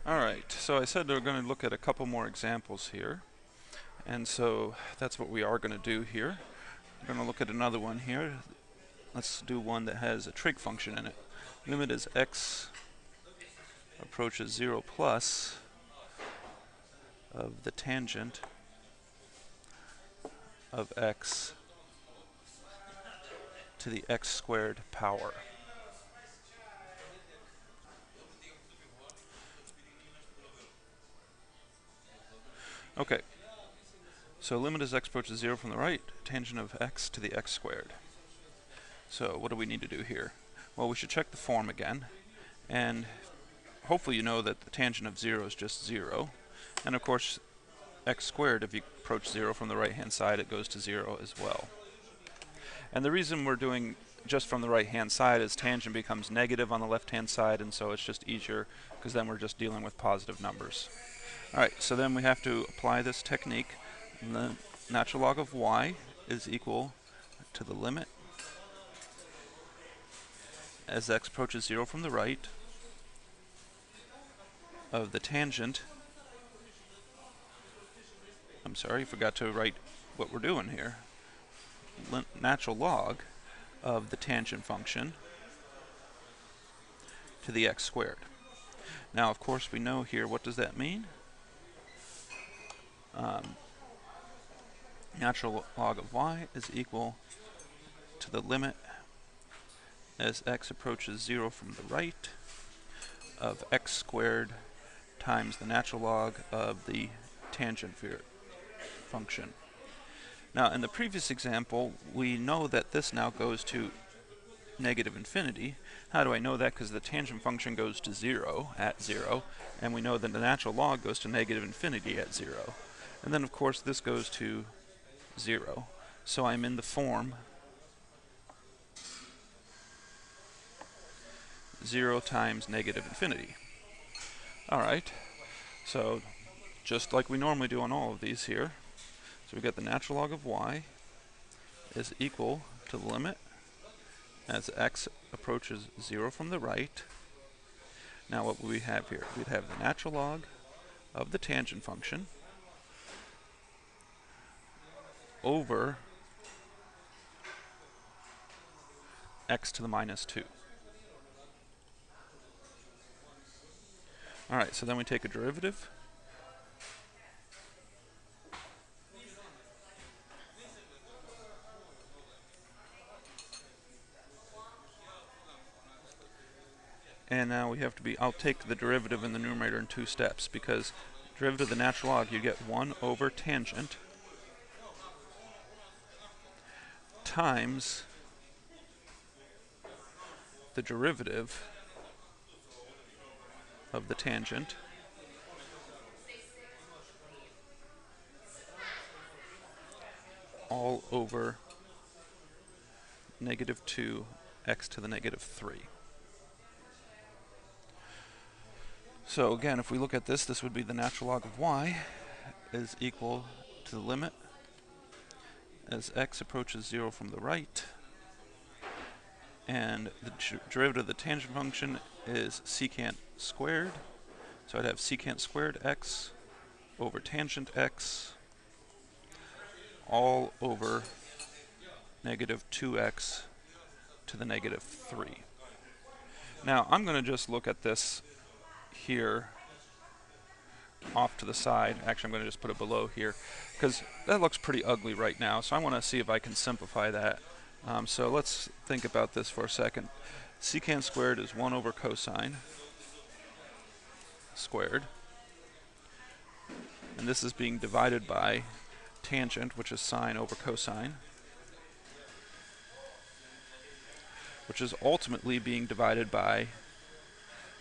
Alright, so I said we're going to look at a couple more examples here, and so that's what we are going to do here. We're going to look at another one here. Let's do one that has a trig function in it. Limit as x approaches 0 plus of the tangent of x to the x squared power. Okay, so limit as x approaches 0 from the right, tangent of x to the x squared. So what do we need to do here? Well, we should check the form again, and hopefully you know that the tangent of 0 is just 0. And of course, x squared, if you approach 0 from the right hand side, it goes to 0 as well. And the reason we're doing just from the right hand side is tangent becomes negative on the left hand side, and so it's just easier because then we're just dealing with positive numbers. Alright, so then we have to apply this technique. The natural log of y is equal to the limit as x approaches 0 from the right of the tangent. I'm sorry, forgot to write what we're doing here. Natural log of the tangent function to the x squared. Now, of course, we know here, what does that mean? Natural log of y is equal to the limit as x approaches 0 from the right of x squared times the natural log of the tangent function. Now, in the previous example, we know that this now goes to negative infinity. How do I know that? Because the tangent function goes to 0 at 0, and we know that the natural log goes to negative infinity at 0. And then, of course, this goes to 0. So I'm in the form 0 times negative infinity. Alright, so just like we normally do on all of these here, so we get the natural log of y is equal to the limit as x approaches 0 from the right. Now what would we have here? We'd have the natural log of the tangent function over x to the minus 2. Alright, so then we take a derivative. And now we have to be, I'll take the derivative in the numerator in 2 steps, because derivative of the natural log, you get 1 over tangent times the derivative of the tangent all over negative 2 x to the negative 3. So again, if we look at this, this would be the natural log of y is equal to the limit as x approaches 0 from the right, and the derivative of the tangent function is secant squared. So I'd have secant squared x over tangent x all over negative 2x to the negative 3. Now I'm going to just look at this here off to the side. Actually, I'm going to just put it below here because that looks pretty ugly right now, so I want to see if I can simplify that. So let's think about this for a second. Secant squared is 1 over cosine squared, and this is being divided by tangent, which is sine over cosine, which is ultimately being divided by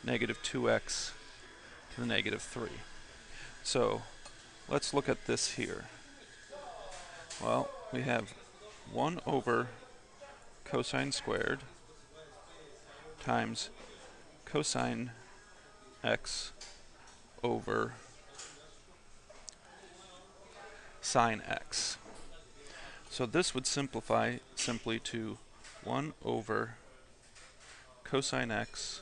negative 2x to the negative 3. So let's look at this here. Well, we have 1 over cosine squared times cosine x over sine x. So this would simplify simply to 1 over cosine x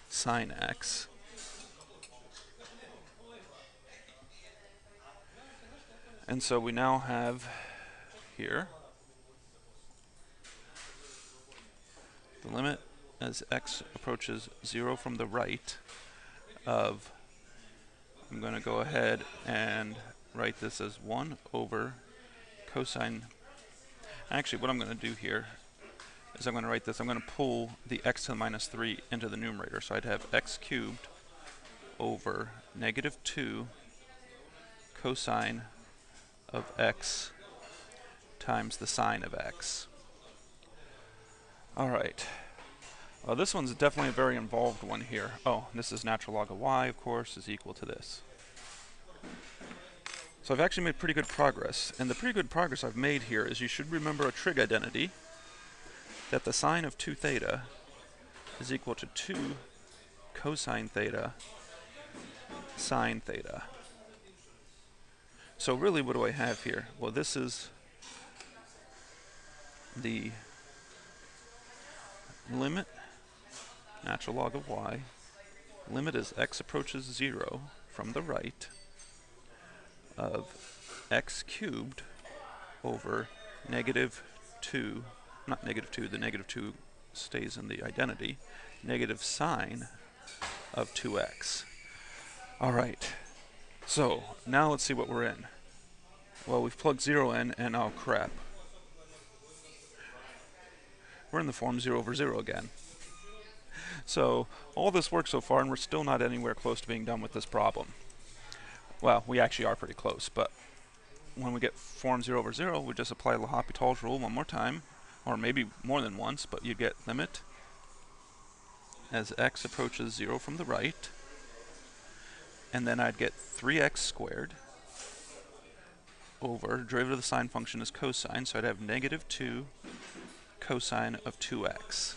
sine x. And so we now have here the limit as x approaches 0 from the right of, I'm going to go ahead and write this as 1 over cosine. Actually, what I'm going to do here is I'm going to write this, I'm going to pull the x to the minus 3 into the numerator. So I'd have x cubed over negative 2 cosine of x times the sine of x. Alright. This one's definitely a very involved one here. Oh, this is natural log of y, of course, is equal to this. So I've actually made pretty good progress. And the pretty good progress I've made here is you should remember a trig identity, that the sine of 2 theta is equal to 2 cosine theta sine theta. So really, what do I have here? Well, this is the limit, natural log of y, limit as x approaches 0 from the right of x cubed over negative 2, not negative 2, the negative 2 stays in the identity, negative sine of 2x. Alright, so now let's see what we're in. Well, we've plugged 0 in, and oh crap. We're in the form 0 over 0 again. So all this work so far, and we're still not anywhere close to being done with this problem. Well, we actually are pretty close, but when we get form 0 over 0, we just apply L'Hopital's rule one more time, or maybe more than once, but you get limit as x approaches 0 from the right, and then I'd get 3x squared over, derivative of the sine function is cosine, so I'd have negative 2 cosine of 2x.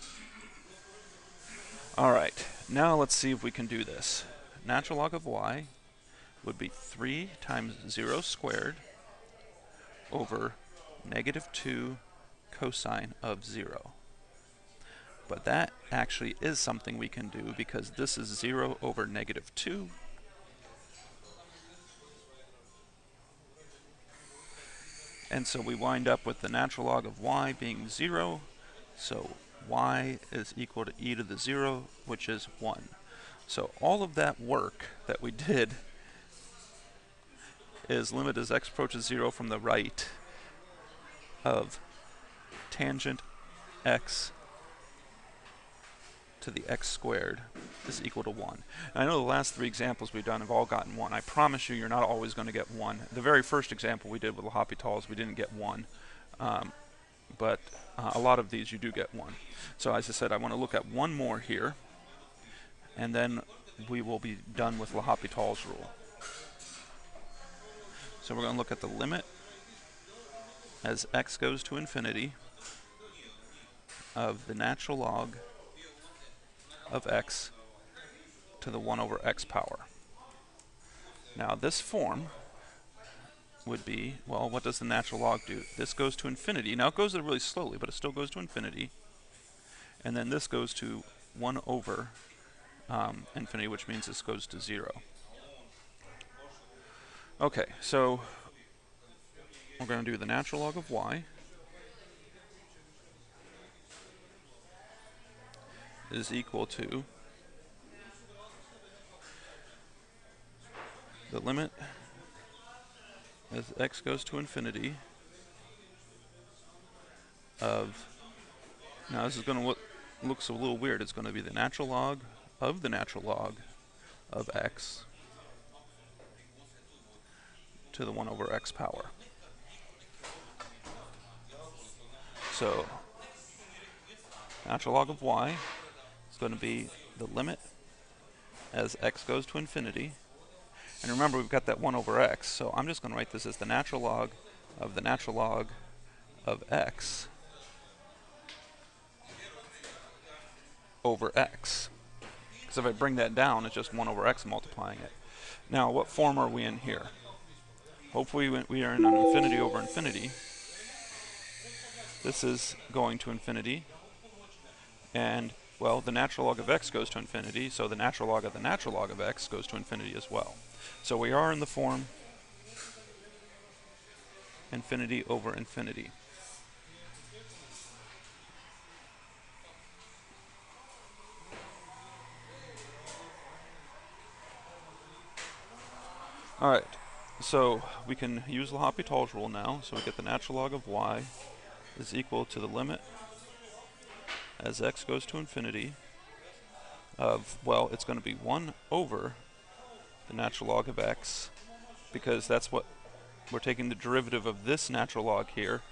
Alright, now let's see if we can do this. Natural log of y would be 3 times 0 squared over negative 2 cosine of 0. But that actually is something we can do because this is 0 over negative 2. And so we wind up with the natural log of y being 0. So y is equal to e to the 0, which is 1. So all of that work that we did is limit as x approaches 0 from the right of tangent x to the x squared is equal to 1. And I know the last 3 examples we've done have all gotten 1. I promise you, you're not always going to get 1. The very first example we did with L'Hopital's, we didn't get 1. But a lot of these you do get 1. So as I said, I want to look at one more here, and then we will be done with L'Hopital's rule. So we're going to look at the limit as x goes to infinity of the natural log of x to the 1 over x power. Now this form would be, well, what does the natural log do? This goes to infinity. Now it goes there really slowly, but it still goes to infinity. And then this goes to 1 over infinity, which means this goes to 0. Okay, so we're going to do the natural log of y is equal to the limit as x goes to infinity of, now this is going to looks a little weird, it's going to be the natural log of x to the 1 over x power. So natural log of y is going to be the limit as x goes to infinity. And remember, we've got that 1 over x, so I'm just going to write this as the natural log of x over x. Because if I bring that down, it's just 1 over x multiplying it. Now, what form are we in here? Hopefully we are in an infinity over infinity. This is going to infinity. And, well, the natural log of x goes to infinity, so the natural log of x goes to infinity as well. So we are in the form infinity over infinity. Alright, so we can use L'Hopital's rule now, so we get the natural log of y is equal to the limit as x goes to infinity of, well, it's going to be 1 over the natural log of x, because that's what we're taking the derivative of this natural log here,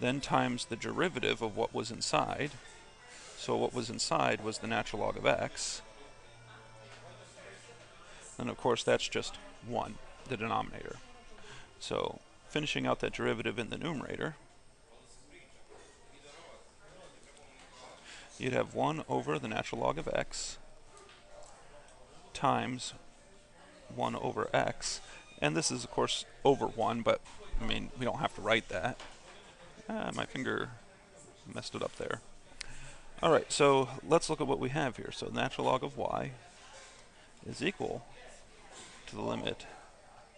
then times the derivative of what was inside. So what was inside was the natural log of x. And of course that's just 1, the denominator. So finishing out that derivative in the numerator, you'd have 1 over the natural log of x times 1 over x. And this is of course over 1, but I mean, we don't have to write that. My finger messed it up there. Alright, so let's look at what we have here. So the natural log of y is equal to the limit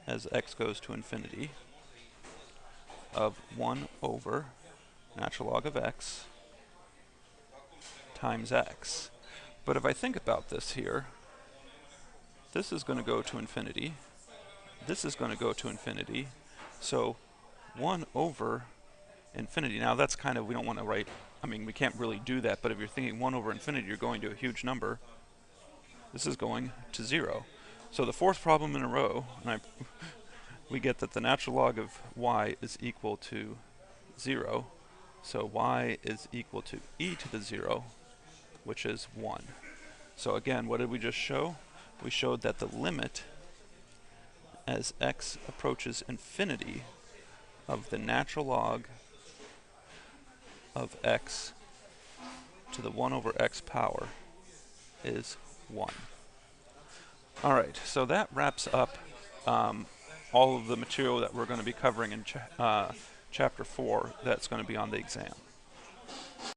as x goes to infinity of 1 over natural log of x times x. But if I think about this here, this is going to go to infinity, this is going to go to infinity, so 1 over infinity. Now that's kind of, we don't want to write, I mean we can't really do that, but if you're thinking 1 over infinity, you're going to a huge number. This is going to 0. So the fourth problem in a row, and we get that the natural log of y is equal to 0. So y is equal to e to the 0, which is 1. So again, what did we just show? We showed that the limit as x approaches infinity of the natural log of x to the 1 over x power is 1. Alright, so that wraps up all of the material that we're going to be covering in Chapter 4 that's going to be on the exam.